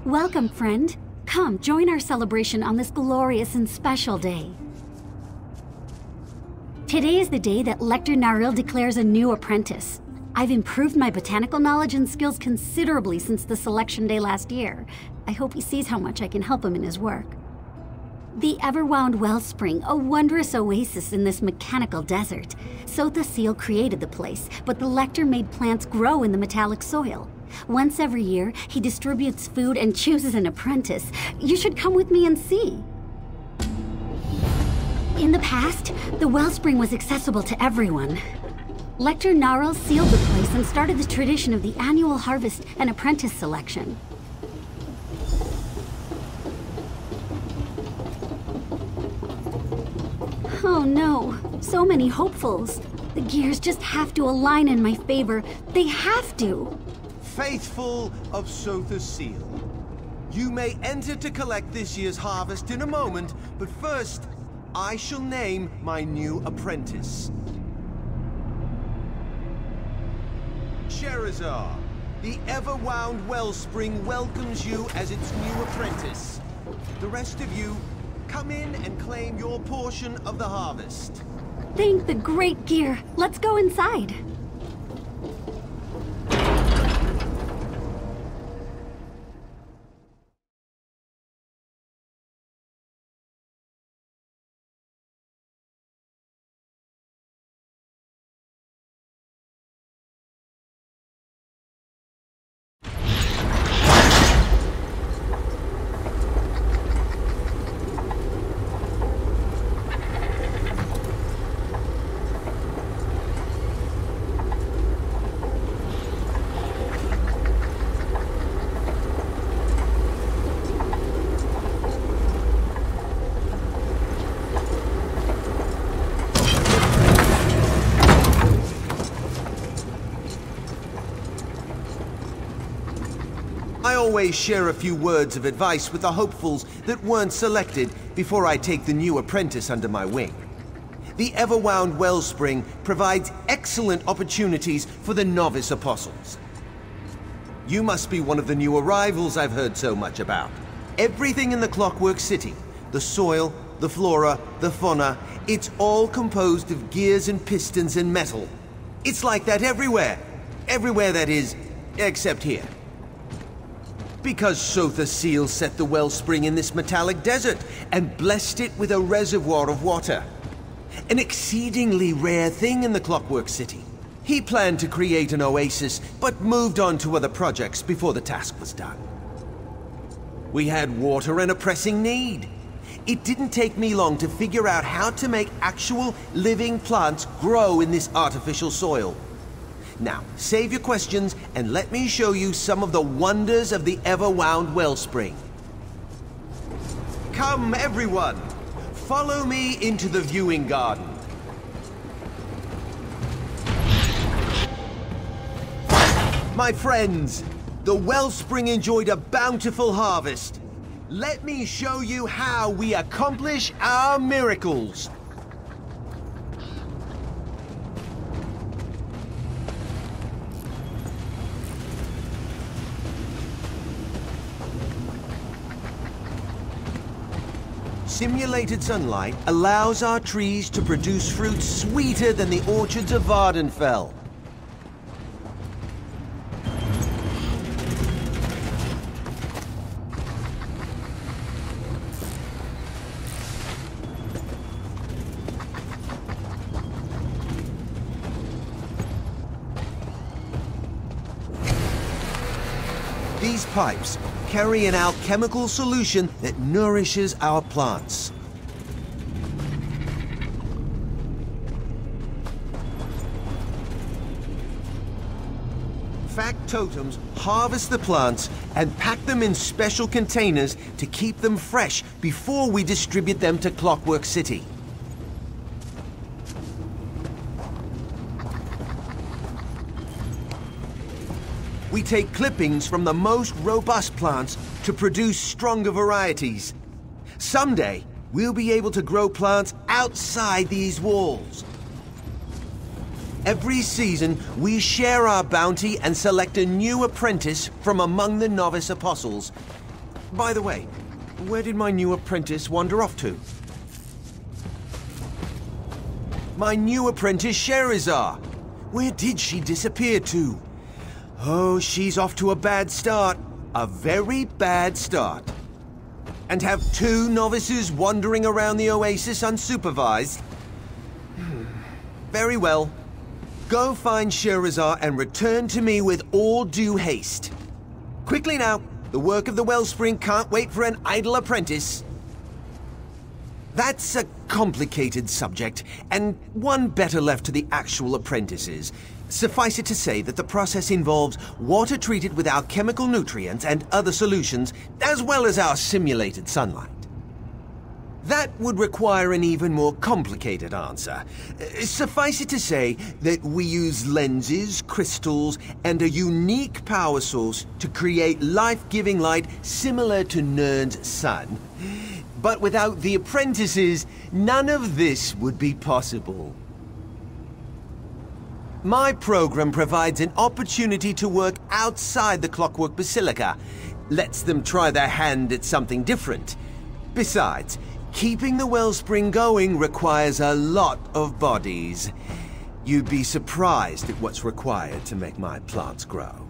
Welcome, friend. Come, join our celebration on this glorious and special day. Today is the day that Lector Naril declares a new apprentice. I've improved my botanical knowledge and skills considerably since the selection day last year. I hope he sees how much I can help him in his work. The Everwound Wellspring, a wondrous oasis in this mechanical desert. Sotha Seal created the place, but the Lector made plants grow in the metallic soil. Once every year, he distributes food and chooses an apprentice. You should come with me and see. In the past, the wellspring was accessible to everyone. Lector Naril sealed the place and started the tradition of the annual harvest and apprentice selection. Oh no, so many hopefuls. The gears just have to align in my favor. They have to. Faithful of Sotha Seal, you may enter to collect this year's harvest in a moment, but first, I shall name my new apprentice. Sherazar, the Everwound Wellspring welcomes you as its new apprentice. The rest of you, come in and claim your portion of the harvest. Thank the great gear. Let's go inside. I always share a few words of advice with the hopefuls that weren't selected before I take the new apprentice under my wing. The Everwound Wellspring provides excellent opportunities for the novice apostles. You must be one of the new arrivals I've heard so much about. Everything in the Clockwork City, the soil, the flora, the fauna, it's all composed of gears and pistons and metal. It's like that everywhere. Everywhere, that is, except here. Because Sotha Seal set the wellspring in this metallic desert and blessed it with a reservoir of water. An exceedingly rare thing in the Clockwork City. He planned to create an oasis, but moved on to other projects before the task was done. We had water and a pressing need. It didn't take me long to figure out how to make actual living plants grow in this artificial soil. Now, save your questions and let me show you some of the wonders of the Everwound Wellspring. Come, everyone! Follow me into the viewing garden. My friends, the wellspring enjoyed a bountiful harvest. Let me show you how we accomplish our miracles. Simulated sunlight allows our trees to produce fruit sweeter than the orchards of Vardenfell. These pipes carry an alchemical solution that nourishes our plants. Factotums harvest the plants and pack them in special containers to keep them fresh before we distribute them to Clockwork City. We take clippings from the most robust plants to produce stronger varieties. Someday, we'll be able to grow plants outside these walls. Every season, we share our bounty and select a new apprentice from among the novice apostles. By the way, where did my new apprentice wander off to? My new apprentice, Sherazar! Where did she disappear to? Oh, she's off to a bad start. A very bad start. And have 2 novices wandering around the Oasis unsupervised? Very well. Go find Sherazar and return to me with all due haste. Quickly now, the work of the Wellspring can't wait for an idle apprentice. That's a complicated subject, and one better left to the actual apprentices. Suffice it to say that the process involves water treated with alchemical nutrients and other solutions, as well as our simulated sunlight. That would require an even more complicated answer. Suffice it to say that we use lenses, crystals, and a unique power source to create life-giving light similar to Nern's sun. But without the apprentices, none of this would be possible. My program provides an opportunity to work outside the Clockwork Basilica, lets them try their hand at something different. Besides, keeping the Wellspring going requires a lot of bodies. You'd be surprised at what's required to make my plants grow.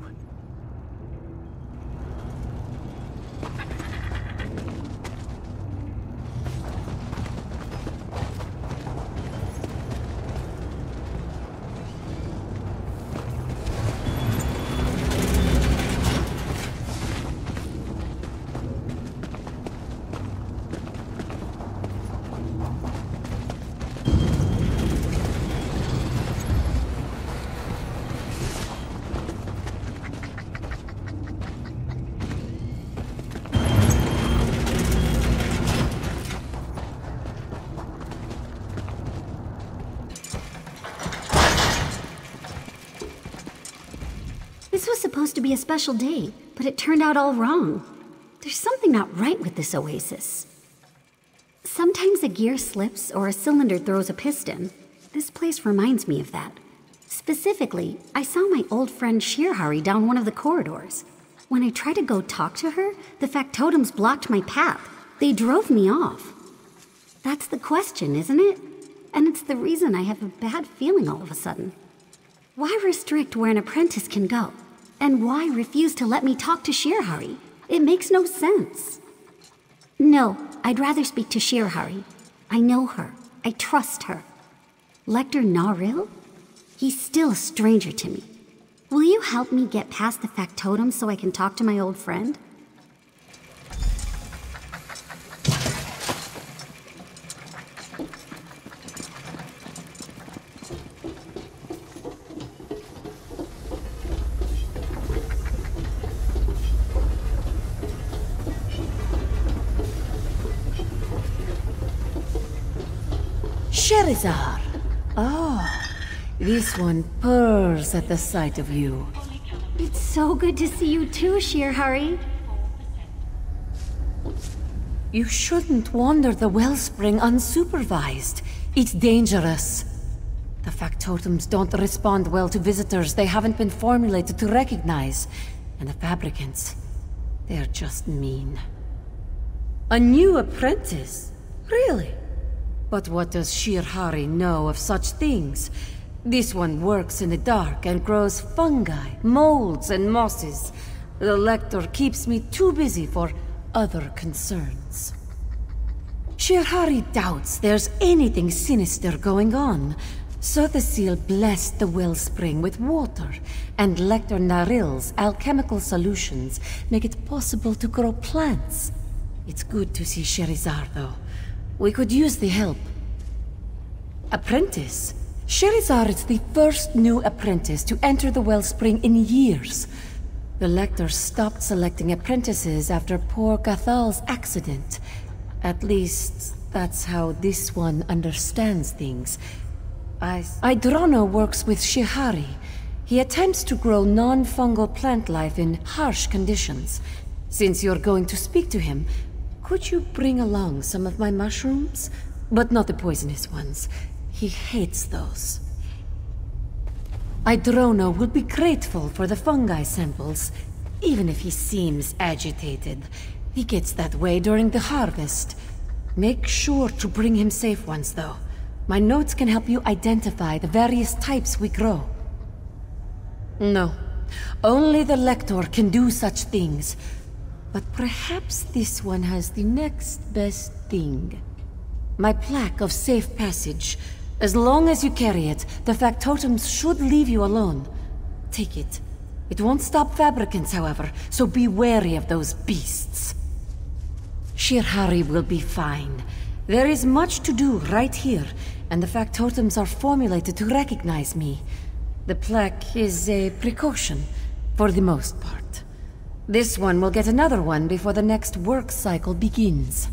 This was supposed to be a special day, but it turned out all wrong. There's something not right with this Oasis. Sometimes a gear slips or a cylinder throws a piston. This place reminds me of that. Specifically, I saw my old friend Shirhari down one of the corridors. When I tried to go talk to her, the factotums blocked my path. They drove me off. That's the question, isn't it? And it's the reason I have a bad feeling all of a sudden. Why restrict where an apprentice can go? And why refuse to let me talk to Shirhari? It makes no sense. No, I'd rather speak to Shirhari. I know her. I trust her. Lector Naril? He's still a stranger to me. Will you help me get past the factotum so I can talk to my old friend? Sherazar. Oh, this one purrs at the sight of you. It's so good to see you too, Shirhari. You shouldn't wander the wellspring unsupervised. It's dangerous. The factotums don't respond well to visitors they haven't been formulated to recognize. And the fabricants, they're just mean. A new apprentice? Really? But what does Shirhari know of such things? This one works in the dark and grows fungi, molds, and mosses. The lector keeps me too busy for other concerns. Shirhari doubts there's anything sinister going on. So the seal blessed the wellspring with water, and Lector Naril's alchemical solutions make it possible to grow plants. It's good to see Sherazar, though. We could use the help. Apprentice? Sherazar is the first new apprentice to enter the wellspring in years. The Lector stopped selecting apprentices after poor Gathal's accident. At least, that's how this one understands things. Idrono works with Shihari. He attempts to grow non-fungal plant life in harsh conditions. Since you're going to speak to him, could you bring along some of my mushrooms? But not the poisonous ones. He hates those. Idrono will be grateful for the fungi samples, even if he seems agitated. He gets that way during the harvest. Make sure to bring him safe ones, though. My notes can help you identify the various types we grow. No. Only the Lector can do such things. But perhaps this one has the next best thing. My plaque of safe passage. As long as you carry it, the factotums should leave you alone. Take it. It won't stop fabricants, however, so be wary of those beasts. Shirhari will be fine. There is much to do right here, and the factotums are formulated to recognize me. The plaque is a precaution, for the most part. This one will get another one before the next work cycle begins.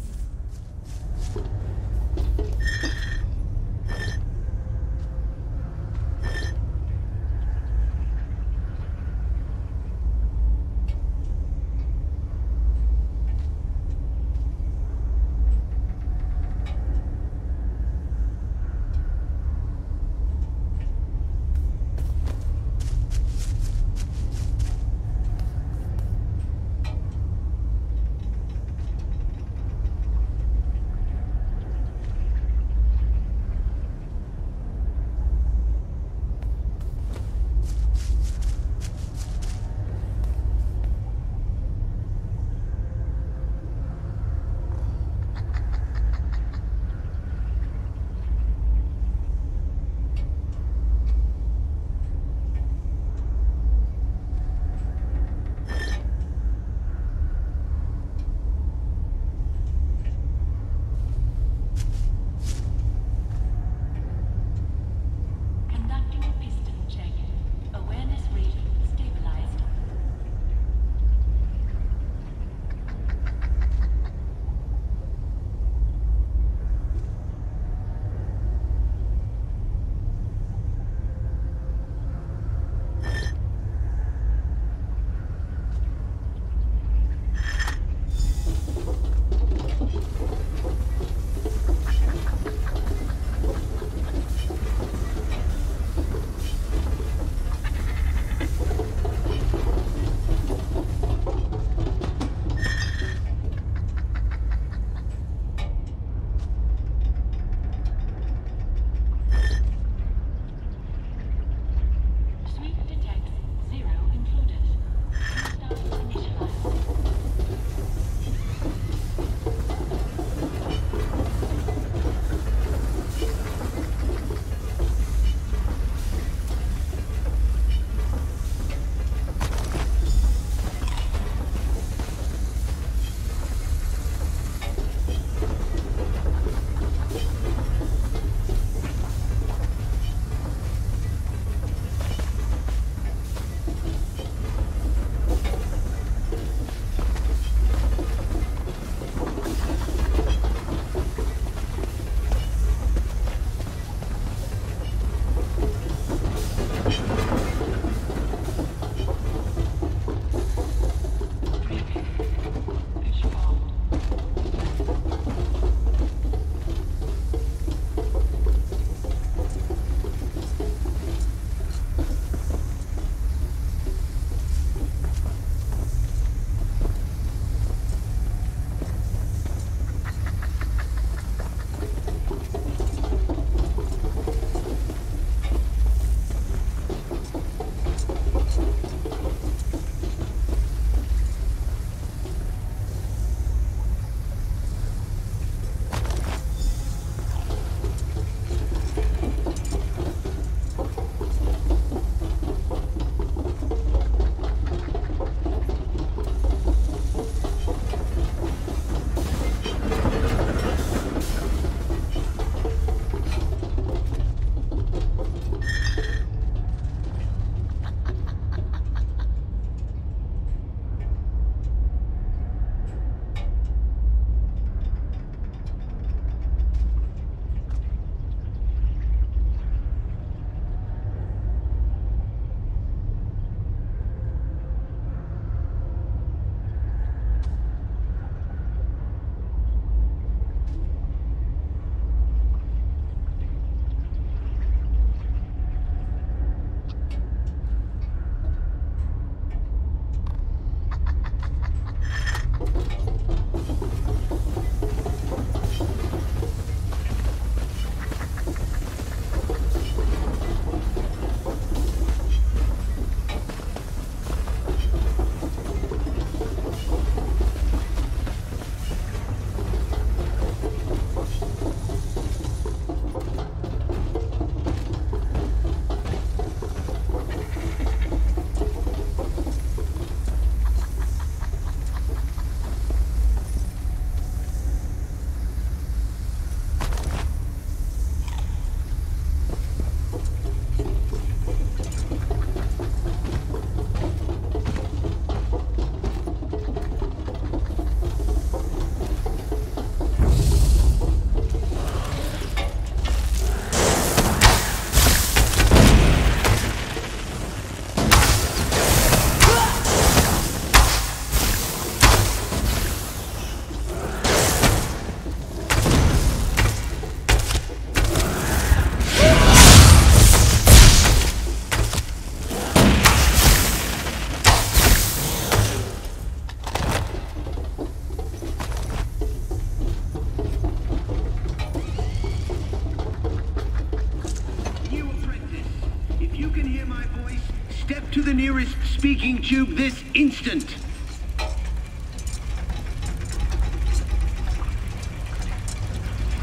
speaking tube this instant!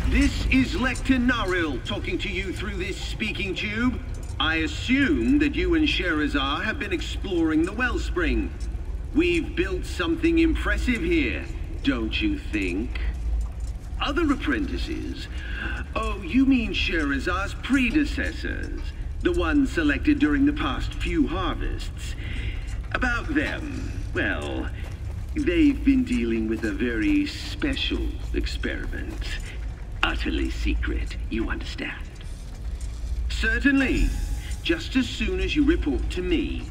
This is Lecter Naril talking to you through this speaking tube. I assume that you and Sherazar have been exploring the wellspring. We've built something impressive here, don't you think? Other apprentices? Oh, you mean Sherazar's predecessors, the ones selected during the past few harvests. About them, well, they've been dealing with a very special experiment. Utterly secret, you understand? Certainly. Just as soon as you report to me.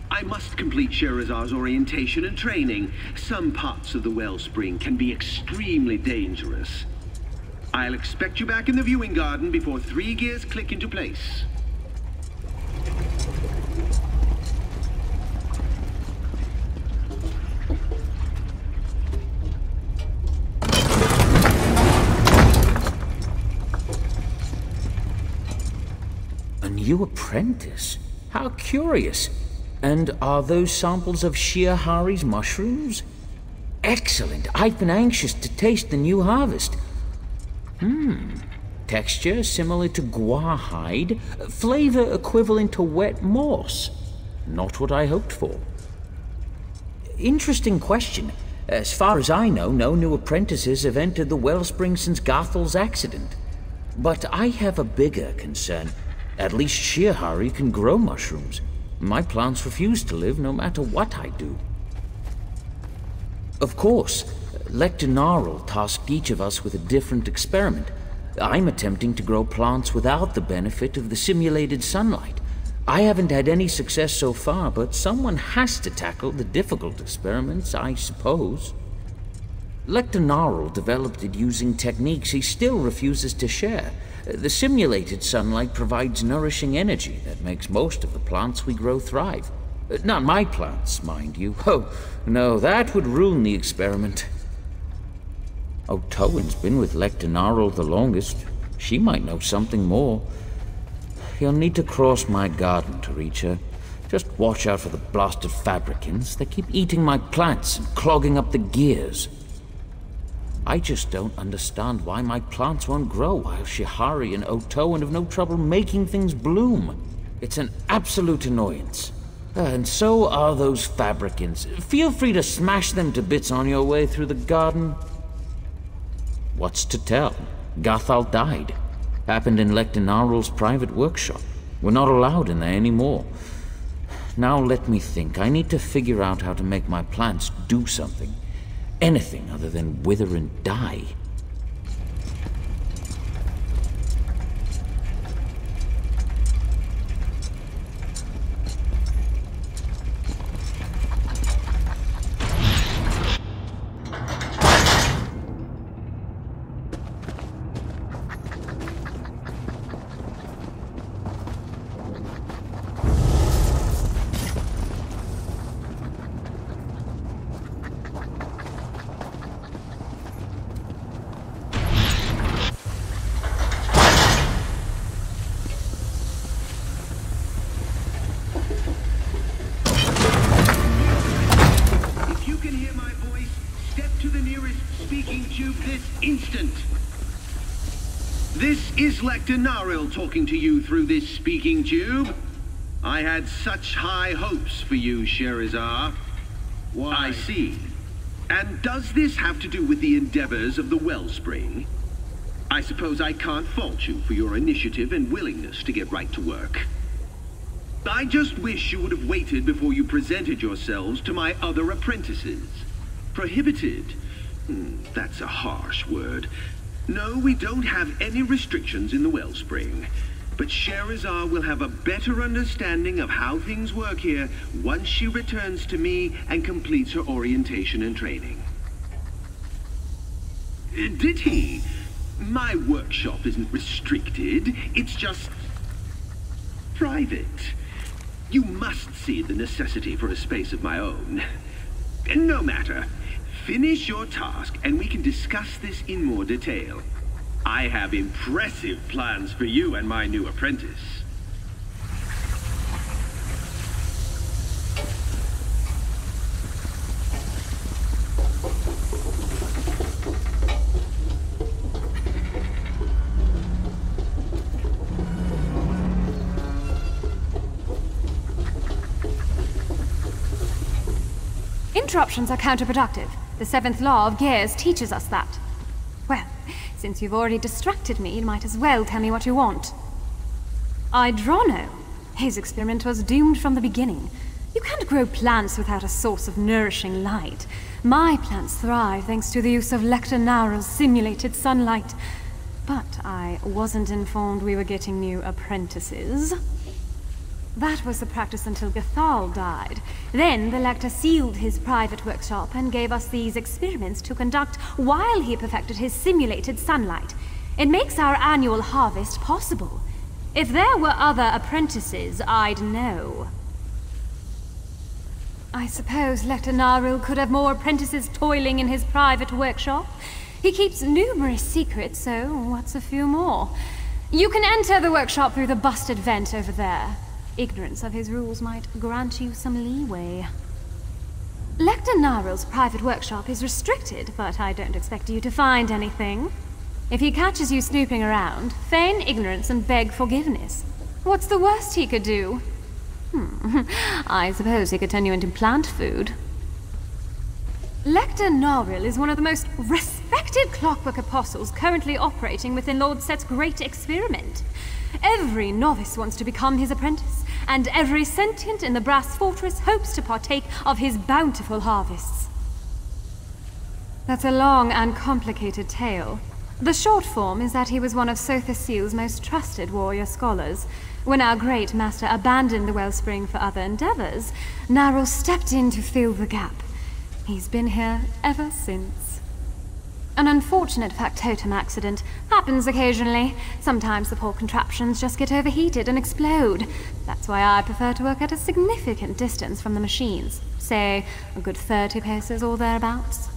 I must complete Sherazar's orientation and training. Some parts of the wellspring can be extremely dangerous. I'll expect you back in the viewing garden before 3 gears click into place. New apprentice? How curious. And are those samples of Shirahari's mushrooms? Excellent. I've been anxious to taste the new harvest. Texture similar to guar hide. Flavor equivalent to wet moss. Not what I hoped for. Interesting question. As far as I know, no new apprentices have entered the wellspring since Garthel's accident. But I have a bigger concern. At least Shirahari can grow mushrooms. My plants refuse to live no matter what I do. Of course, Lecter Naril tasked each of us with a different experiment. I'm attempting to grow plants without the benefit of the simulated sunlight. I haven't had any success so far, but someone has to tackle the difficult experiments, I suppose. Lecter Naril developed it using techniques he still refuses to share. The simulated sunlight provides nourishing energy that makes most of the plants we grow thrive. Not my plants, mind you. Oh, no, that would ruin the experiment. Otowen's been with Lecter Naril the longest. She might know something more. You'll need to cross my garden to reach her. Just watch out for the blasted fabricants. They keep eating my plants and clogging up the gears. I just don't understand why my plants won't grow while Shihari and Otowen have no trouble making things bloom. It's an absolute annoyance. And so are those fabricants. Feel free to smash them to bits on your way through the garden. What's to tell? Gathal died. Happened in Lecter Naril's private workshop. We're not allowed in there anymore. Now let me think. I need to figure out how to make my plants do something. Anything other than wither and die. This is Lecter Naril talking to you through this speaking tube. I had such high hopes for you, Sherazar. Why? I see. And does this have to do with the endeavors of the Wellspring? I suppose I can't fault you for your initiative and willingness to get right to work. I just wish you would have waited before you presented yourselves to my other apprentices. Prohibited? That's a harsh word. No, we don't have any restrictions in the Wellspring. But Sherazar will have a better understanding of how things work here once she returns to me and completes her orientation and training. Did he? My workshop isn't restricted. It's just private. You must see the necessity for a space of my own. No matter. Finish your task and we can discuss this in more detail. I have impressive plans for you and my new apprentice. Interruptions are counterproductive. The 7th law of Gears teaches us that. Well, since you've already distracted me, you might as well tell me what you want. Idrono. His experiment was doomed from the beginning. You can't grow plants without a source of nourishing light. My plants thrive thanks to the use of Lecter Naural's simulated sunlight. But I wasn't informed we were getting new apprentices. That was the practice until Gathal died. Then the Lecter sealed his private workshop and gave us these experiments to conduct while he perfected his simulated sunlight. It makes our annual harvest possible. If there were other apprentices, I'd know. I suppose Lecter Naril could have more apprentices toiling in his private workshop. He keeps numerous secrets, so what's a few more? You can enter the workshop through the busted vent over there. Ignorance of his rules might grant you some leeway. Lecter Naril's private workshop is restricted, but I don't expect you to find anything. If he catches you snooping around, feign ignorance and beg forgiveness. What's the worst he could do? I suppose he could turn you into plant food. Lecter Naril is one of the most respected Clockwork apostles currently operating within Lord Set's great experiment. Every novice wants to become his apprentice, and every sentient in the Brass Fortress hopes to partake of his bountiful harvests. That's a long and complicated tale. The short form is that he was one of Sotha Seal's most trusted warrior scholars. When our great master abandoned the wellspring for other endeavors, Naril stepped in to fill the gap. He's been here ever since. An unfortunate factotum accident happens occasionally. Sometimes the poor contraptions just get overheated and explode. That's why I prefer to work at a significant distance from the machines. Say, a good 30 paces or thereabouts.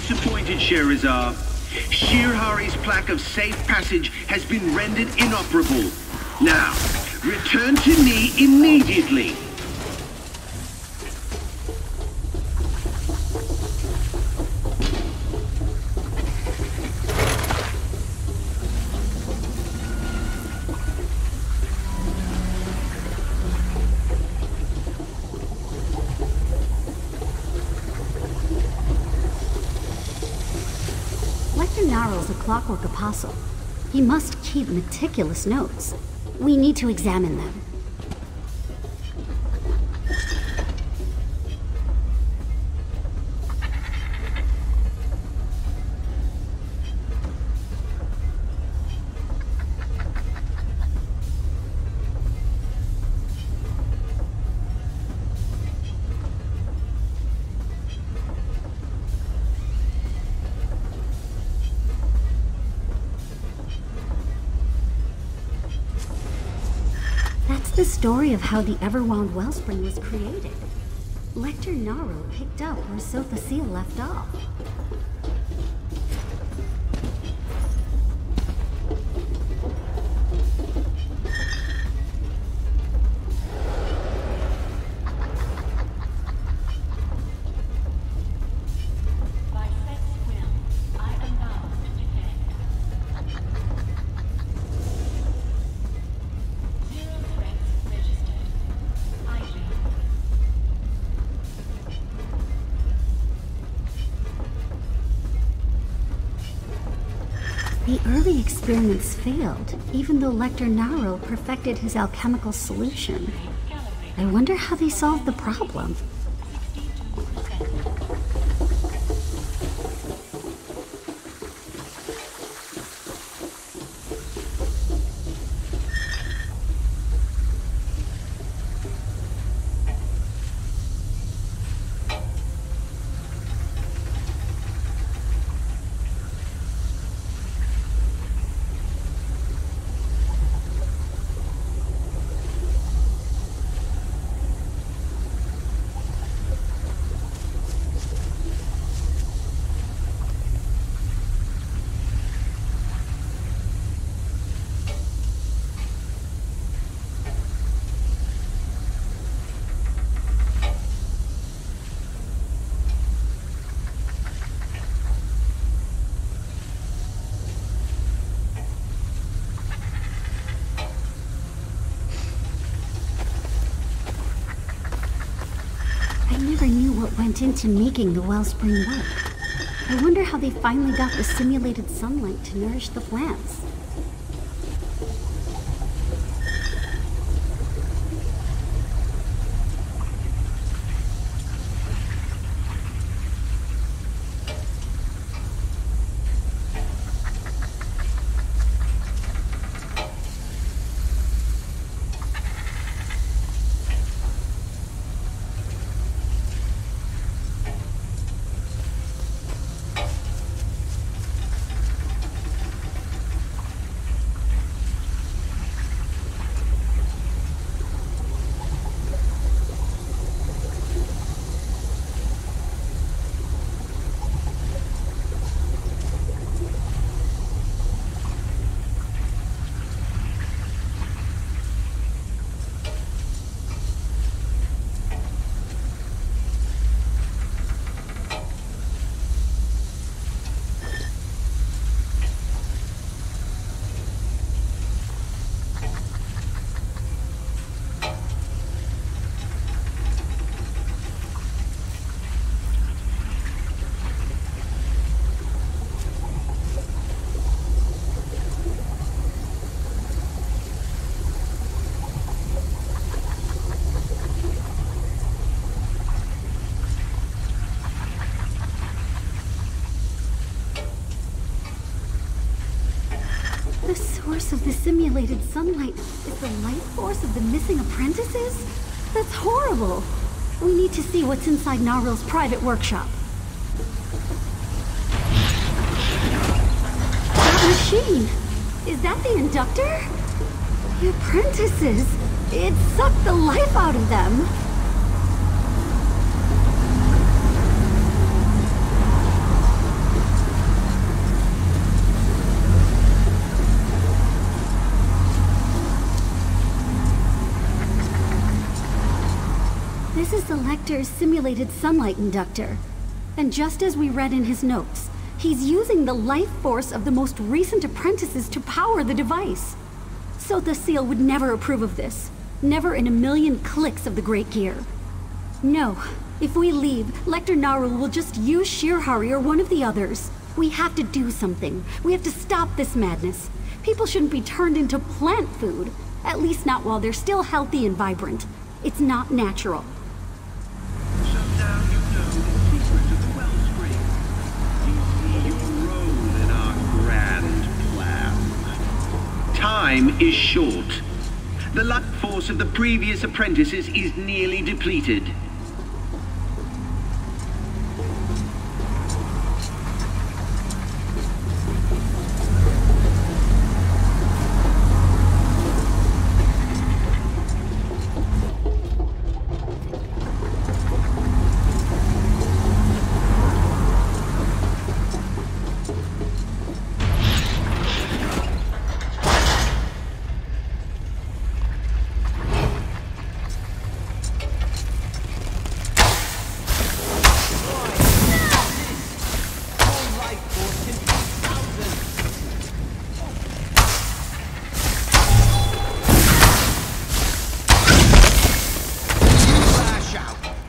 Disappointed, Sherazar. Shirhari's plaque of safe passage has been rendered inoperable. Now, return to me immediately. Naril's a Clockwork apostle. He must keep meticulous notes. We need to examine them. The story of how the Everwound Wellspring was created. Lecter Naril picked up where Sotha Seal left off. The early experiments failed, even though Lecter Naril perfected his alchemical solution. I wonder how they solved the problem. went into making the wellspring work. I wonder how they finally got the simulated sunlight to nourish the plants. The source of the simulated sunlight is the life force of the missing apprentices? That's horrible. We need to see what's inside Narwhal's private workshop. That machine! Is that the inductor? The apprentices! It sucked the life out of them! This is the Lector's simulated sunlight inductor. And just as we read in his notes, he's using the life force of the most recent apprentices to power the device. So the Seal would never approve of this. Never in a million clicks of the Great Gear. No. If we leave, Lector Narwhal will just use Shirhari or one of the others. We have to do something. We have to stop this madness. People shouldn't be turned into plant food. At least not while they're still healthy and vibrant. It's not natural. Time is short. The life force of the previous apprentices is nearly depleted.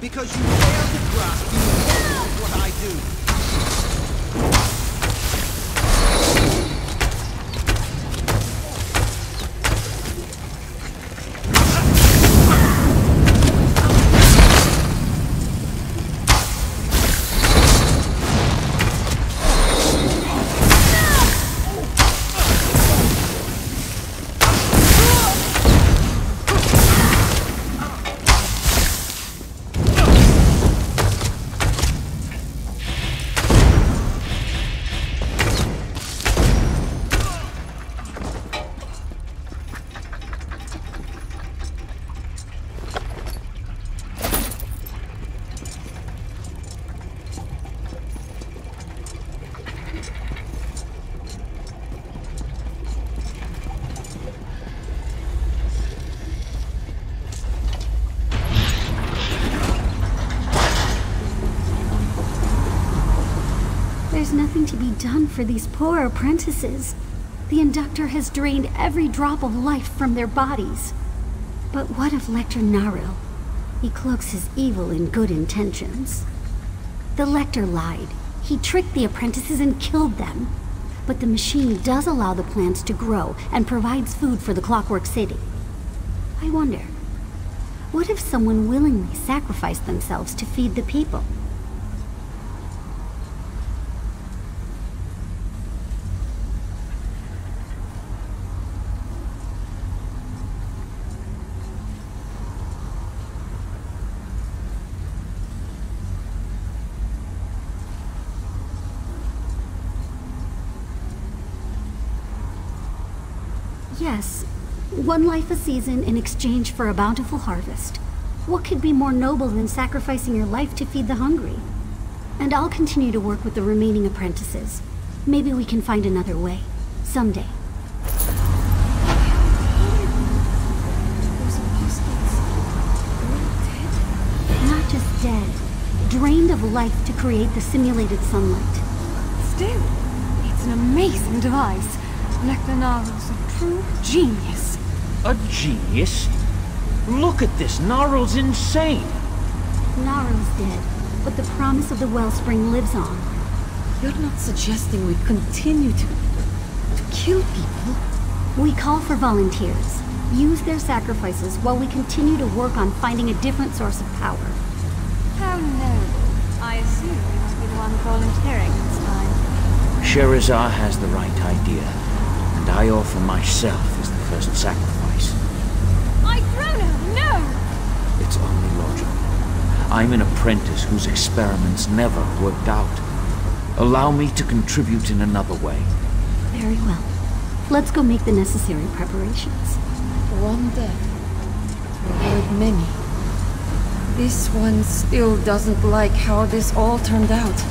Because you fail to grasp the importance of what I do. There's nothing to be done for these poor apprentices. The inductor has drained every drop of life from their bodies. But what of Lector Naril? He cloaks his evil in good intentions. The Lector lied. He tricked the apprentices and killed them. But the machine does allow the plants to grow and provides food for the Clockwork City. I wonder, what if someone willingly sacrificed themselves to feed the people? Yes, one life a season in exchange for a bountiful harvest. What could be more noble than sacrificing your life to feed the hungry? And I'll continue to work with the remaining apprentices. Maybe we can find another way. Someday. Those apostles, they're dead. Not just dead. Drained of life to create the simulated sunlight. Still, it's an amazing device. Lector Narl's a true genius. A genius? Look at this. Gnarl's insane. Gnarl's dead, but the promise of the wellspring lives on. You're not suggesting we continue to kill people? We call for volunteers. Use their sacrifices while we continue to work on finding a different source of power. How noble. I assume you must be the one volunteering this time. Sherazar has the right idea, and I offer myself as the first sacrifice. Icrono, no! It's only logical. I'm an apprentice whose experiments never worked out. Allow me to contribute in another way. Very well. Let's go make the necessary preparations. One death. Avoid many. This one still doesn't like how this all turned out.